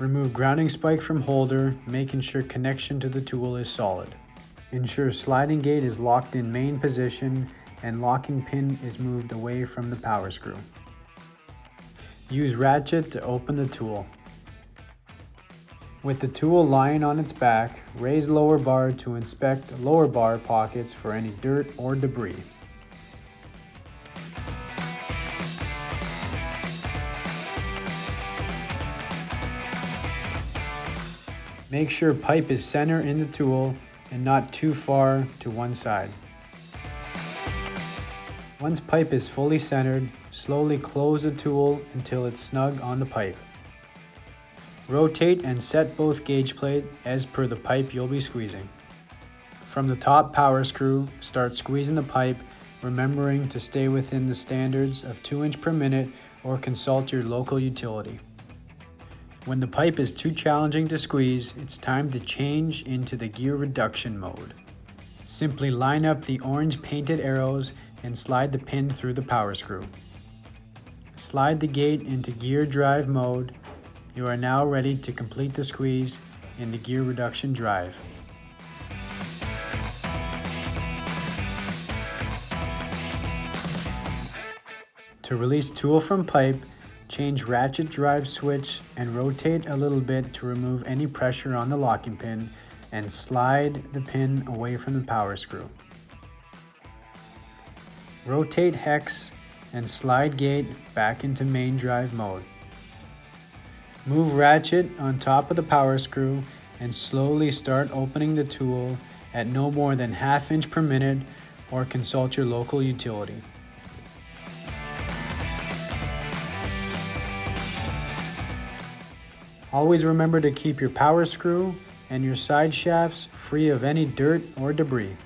Remove grounding spike from holder, making sure connection to the tool is solid. Ensure sliding gate is locked in main position and locking pin is moved away from the power screw. Use ratchet to open the tool. With the tool lying on its back, raise lower bar to inspect lower bar pockets for any dirt or debris. Make sure pipe is center in the tool and not too far to one side. Once pipe is fully centered, slowly close the tool until it's snug on the pipe. Rotate and set both gauge plate as per the pipe you'll be squeezing. From the top power screw, start squeezing the pipe, remembering to stay within the standards of 2 inch per minute or consult your local utility. When the pipe is too challenging to squeeze, it's time to change into the gear reduction mode. Simply line up the orange painted arrows and slide the pin through the power screw. Slide the gate into gear drive mode. You are now ready to complete the squeeze in the gear reduction drive. To release tool from pipe, change ratchet drive switch and rotate a little bit to remove any pressure on the locking pin and slide the pin away from the power screw. Rotate hex and slide gate back into main drive mode. Move ratchet on top of the power screw and slowly start opening the tool at no more than ½ inch per minute or consult your local utility. Always remember to keep your power screw and your side shafts free of any dirt or debris.